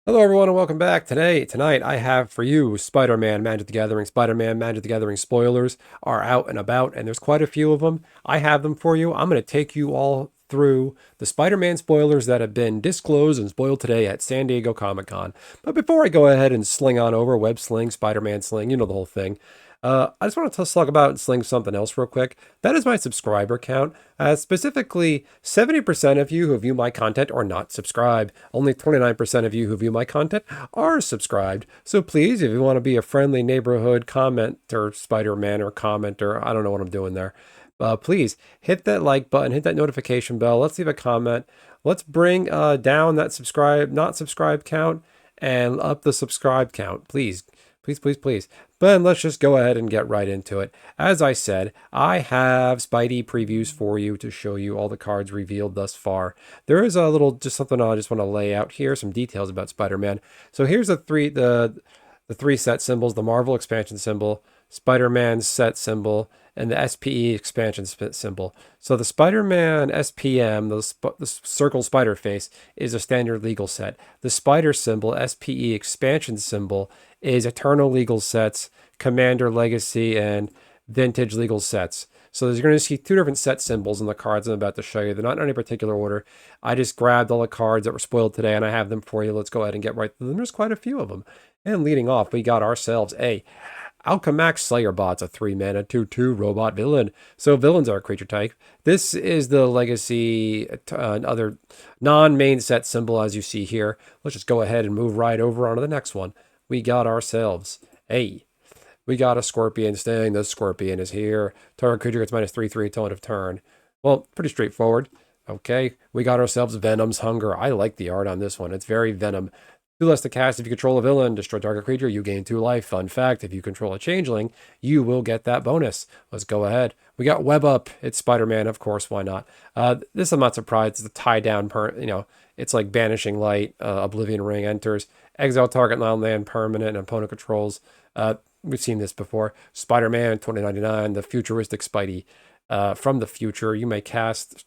Hello, everyone, and welcome back. Tonight, I have for you Spider-Man Magic the Gathering. Spider-Man Magic the Gathering spoilers are out and about, and there's quite a few of them. I have them for you. I'm going to take you all through the Spider-Man spoilers that have been disclosed and spoiled today at San Diego Comic-Con. But before I go ahead and sling on over, web sling, Spider-Man sling, you know the whole thing. I just want to talk about and sling something else real quick. That is my subscriber count. Specifically, 70% of you who view my content are not subscribed. Only 29% of you who view my content are subscribed. So please, if you want to be a friendly neighborhood commenter, Spider-Man or commenter, I don't know what I'm doing there. Please hit that like button, hit that notification bell. Let's leave a comment. Let's bring down that not subscribe count and up the subscribe count. Please, please, please, please. But let's just go ahead and get right into it. As I said, I have Spidey previews for you to show you all the cards revealed thus far. There is a little, just something I just want to lay out here, some details about Spider-Man. So here's the three set symbols: the Marvel expansion symbol, Spider-Man set symbol, and the SPE expansion symbol. So the Spider-Man SPM, the circle spider face, is a standard legal set. The spider symbol, SPE expansion symbol, is Eternal legal sets, Commander Legacy, and Vintage legal sets. So you're going to see two different set symbols in the cards I'm about to show you. They're not in any particular order. I just grabbed all the cards that were spoiled today, and I have them for you. Let's go ahead and get right through them. There's quite a few of them. And leading off, we got ourselves a Alchemax Slayer Bot's a 3-mana 2/2 robot villain. So villains are a creature type. This is the legacy, other non-main set symbol as you see here. Let's just go ahead and move right over onto the next one. We got ourselves a we got a Scorpion Sting. The Scorpion is here. Target creature gets -3/3 till end of turn. Well, pretty straightforward. Okay, we got ourselves Venom's Hunger. I like the art on this one. It's very Venom. 2 less to cast. If you control a villain, destroy target creature, you gain 2 life. Fun fact, if you control a changeling, you will get that bonus. Let's go ahead. We got Web Up. It's Spider-Man, of course, why not? This I'm not surprised. It's a tie down, it's like Banishing Light, Oblivion Ring enters. Exile target non-land permanent and opponent controls. We've seen this before. Spider-Man 2099, the futuristic Spidey. From the future, you may cast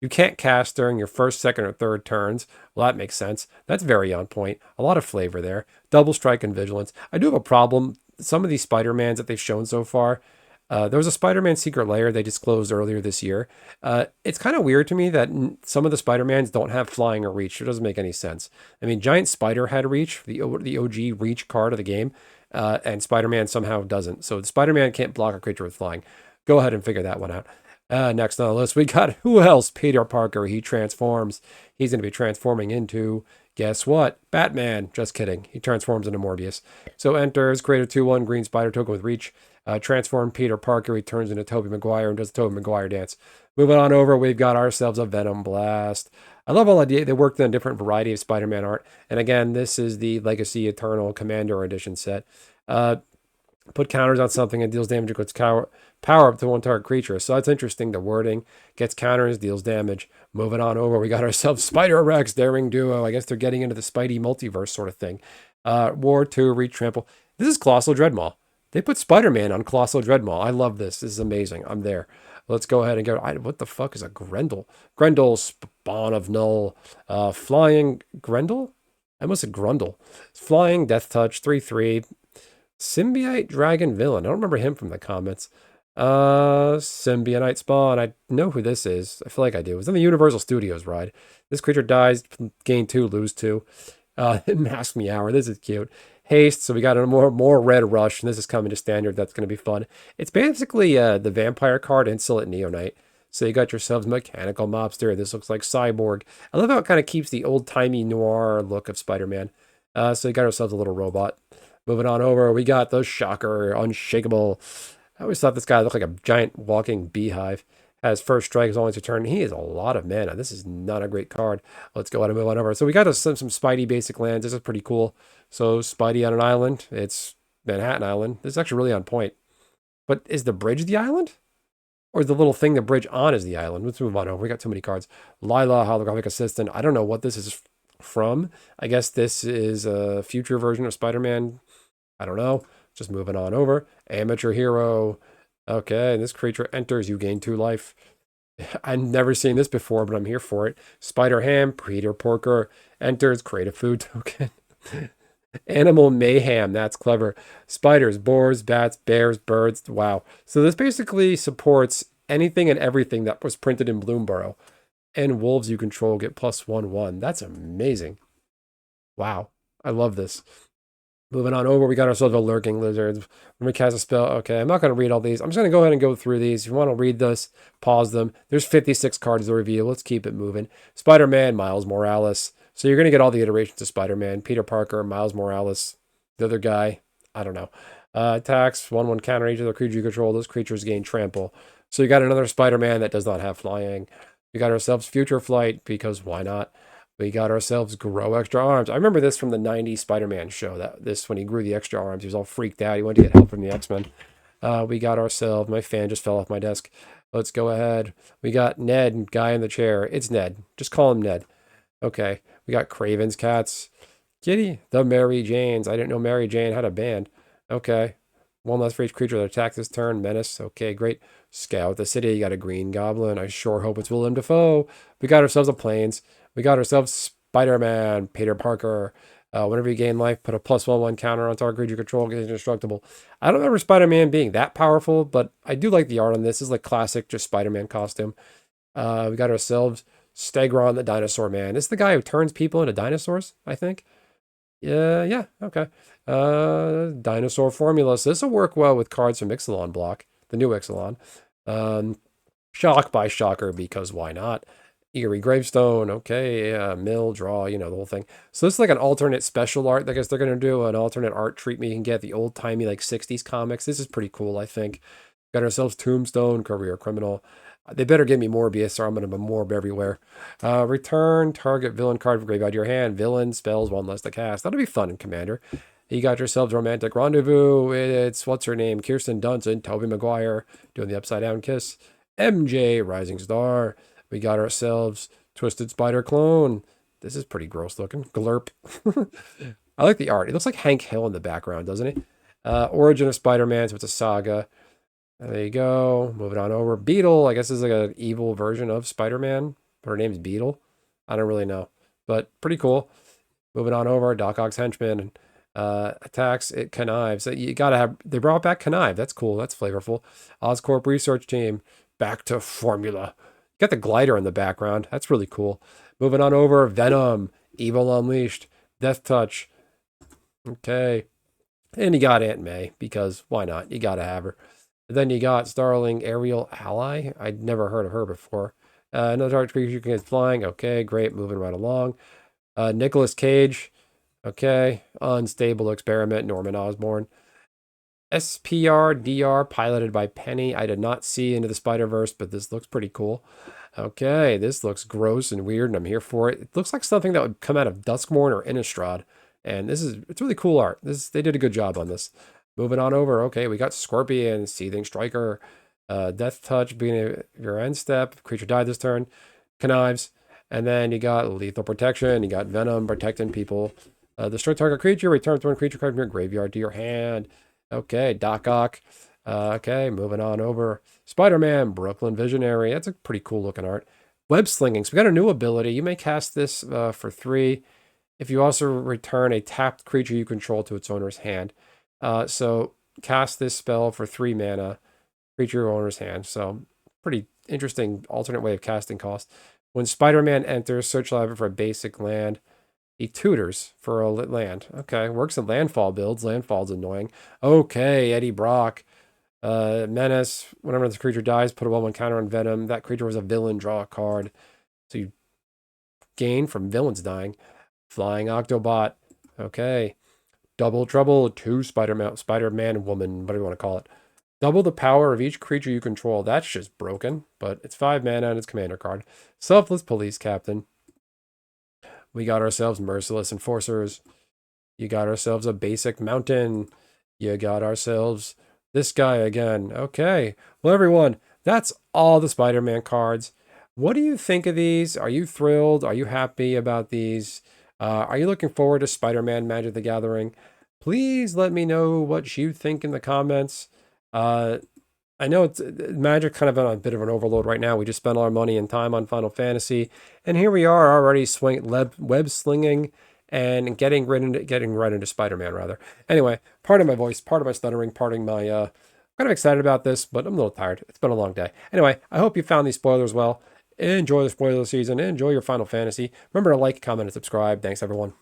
you can't cast during your first, second, or third turns. Well, that makes sense. That's very on point. A lot of flavor there. Double strike and vigilance. I do have a problem. Some of these Spider-Mans that they've shown so far, there was a Spider-Man Secret Lair they disclosed earlier this year. It's kind of weird to me that some of the Spider-Mans don't have flying or reach. It doesn't make any sense. I mean, Giant Spider had reach, the OG reach card of the game, and Spider-Man somehow doesn't. So the Spider-Man can't block a creature with flying. Go ahead and figure that one out. Next on the list, we got who else? Peter Parker. He transforms. He's going to be transforming into, guess what? Batman. Just kidding. He transforms into Morbius. So enters, create a 2/1 green spider token with reach. Transform Peter Parker. He turns into Tobey Maguire and does the Tobey Maguire dance. Moving on over, we've got ourselves a Venom Blast. I love all the they worked in a different variety of Spider-Man art. And again, this is the Legacy Eternal Commander Edition set. Put counters on something and deals damage equals power up to one target creature. So that's interesting. The wording gets counters, deals damage. Moving on over, we got ourselves Spider Rex, Daring Duo. I guess they're getting into the Spidey multiverse sort of thing. War 2, Reach Trample. This is Colossal Dreadmaw. They put Spider-Man on Colossal Dreadmaw. I love this. This is amazing. I'm there. Let's go ahead and go. What the fuck is a Grendel? Grendel, Spawn of Null. Flying Grendel? I almost said Grundle. Flying, Death Touch, 3/3. Symbiote Dragon Villain. I don't remember him from the comments. Symbionite Spawn. I know who this is. I feel like I do. It's in the Universal Studios ride. This creature dies, gain 2, lose 2. Mask Meower. This is cute. Haste. So we got a more red rush, and this is coming to standard. That's going to be fun. It's basically the vampire card, Insolent Neonite. So you got yourselves Mechanical Mobster. This looks like Cyborg. I love how it kind of keeps the old-timey noir look of Spider-Man. So you got ourselves a little robot. Moving on over, we got the Shocker, Unshakable. I always thought this guy looked like a giant walking beehive. Has first strike as long as you turn. He has a lot of mana. This is not a great card. Let's go ahead and move on over. So we got some Spidey basic lands. This is pretty cool. So Spidey on an island. It's Manhattan Island. This is actually really on point. But is the bridge the island? Or is the little thing the bridge on is the island? Let's move on over. We got too many cards. Lila, Holographic Assistant. I don't know what this is from. I guess this is a future version of Spider-Man. I don't know. Just moving on over. Amateur Hero. Okay, this creature enters. You gain 2 life. I've never seen this before, but I'm here for it. Spider-Ham, Peter Porker enters, create a food token. Animal Mayhem, that's clever. Spiders, boars, bats, bears, birds. Wow. So this basically supports anything and everything that was printed in Bloomborough. And wolves you control get +1/1. That's amazing. Wow. I love this. Moving on over, we got ourselves a Lurking Lizard. When we cast a spell, okay, I'm not going to read all these. I'm just going to go ahead and go through these. If you want to read this, pause them. There's 56 cards to reveal. Let's keep it moving. Spider-Man, Miles Morales. So you're going to get all the iterations of Spider-Man. Peter Parker, Miles Morales, the other guy, I don't know. Attacks, 1/1 counter each other creature you control. Those creatures gain trample. So you got another Spider-Man that does not have flying. We got ourselves Future Flight, because why not? We got ourselves Grow Extra Arms. I remember this from the 90s Spider-Man show. When he grew the extra arms, he was all freaked out. He wanted to get help from the X-Men. We got ourselves, my fan just fell off my desk. Let's go ahead. We got Ned, guy in the chair. It's Ned. Just call him Ned. Okay. We got Craven's Cats. Kitty, the Mary Janes. I didn't know Mary Jane had a band. Okay. One less for each creature that attacks this turn. Menace. Okay, great. Scout the city. You got a Green Goblin. I sure hope it's Willem Dafoe. We got ourselves a Plains. We got ourselves Spider-Man, Peter Parker. Whenever you gain life, put a +1/1 counter on target creature control, get indestructible. I don't remember Spider-Man being that powerful, but I do like the art on this. This is like classic, just Spider-Man costume. We got ourselves Stegron, the Dinosaur Man. This is the guy who turns people into dinosaurs, I think. Yeah, okay. Dinosaur formula. So this will work well with cards from Ixalan block, the new Ixalan. Shock by Shocker, because why not? Eerie Gravestone, okay, mill, draw, the whole thing. So this is like an alternate special art. I guess they're going to do an alternate art treatment you can get, the old-timey, like, 60s comics. This is pretty cool, I think. Got ourselves Tombstone, Career Criminal. They better give me Morbius, or I'm going to morb everywhere. Return target villain card from graveyard to your hand. Villain spells, one less to cast. That'll be fun in Commander. You got yourselves Romantic Rendezvous. It's, what's her name? Kirsten Dunst and Tobey Maguire doing the upside down kiss. MJ, Rising Star. We got ourselves Twisted Spider Clone. This is pretty gross looking. Glurp. I like the art. It looks like Hank Hill in the background, doesn't it? Origin of Spider-Man, so it's a saga. There you go. Moving on over. Beetle, I guess, is like an evil version of Spider-Man, but her name's Beetle. I don't really know, but pretty cool. Moving on over. Doc Ock's henchman. Attacks, it connives. So you gotta have, they brought back connive. That's cool. That's flavorful. Oscorp research team. Back to formula. Got the glider in the background. That's really cool. Moving on over. Venom. Evil Unleashed. Death Touch. Okay. And you got Aunt May, because why not? You gotta have her. Then you got Starling Aerial Ally. I'd never heard of her before. Another target creature you can get flying. Okay, great. Moving right along. Nicolas Cage. Okay. Unstable Experiment. Norman Osborn. SPR-DR, piloted by Penny. I did not see Into the Spider-Verse, but this looks pretty cool. Okay, this looks gross and weird, and I'm here for it. It looks like something that would come out of Duskmorn or Innistrad. And it's really cool art. They did a good job on this. Moving on over. Okay, we got Scorpion, Seething Striker, Death Touch, beginning of your end step. Creature died this turn. Connives. And then you got Lethal Protection. You got Venom protecting people. Destroy target creature. Return one creature card from your graveyard to your hand. Okay, Doc Ock. Okay, moving on over. Spider-Man, Brooklyn Visionary. That's a pretty cool looking art. Web Slinging. So we got a new ability. You may cast this for 3 if you also return a tapped creature you control to its owner's hand. So cast this spell for 3 mana, creature owner's hand. So pretty interesting alternate way of casting cost. When Spider-Man enters, search library for a basic land. He tutors for a land. Okay, works in landfall builds. Landfall's annoying. Okay, Eddie Brock. Menace. Whenever this creature dies, put a 1/1 counter on Venom. That creature was a villain. Draw a card. So you gain from villains dying. Flying Octobot. Okay. Double Trouble. 2 Spider-Man woman. Whatever you want to call it. Double the power of each creature you control. That's just broken, but it's 5 mana and it's commander card. Selfless Police Captain. We got ourselves Merciless Enforcers. You got ourselves a basic Mountain. You got ourselves this guy again. Okay. Well, everyone, that's all the Spider-Man cards. What do you think of these? Are you thrilled? Are you happy about these? Are you looking forward to Spider-Man Magic the Gathering? Please let me know what you think in the comments. I know it's Magic kind of on a bit of an overload right now. We just spent all our money and time on Final Fantasy, and here we are already web slinging and getting right into Spider-Man rather. Anyway, part of my voice, part of my stuttering, parting my kind of excited about this, but I'm a little tired. It's been a long day. Anyway, I hope you found these spoilers well. Enjoy the spoiler season. Enjoy your Final Fantasy. Remember to like, comment, and subscribe. Thanks, everyone.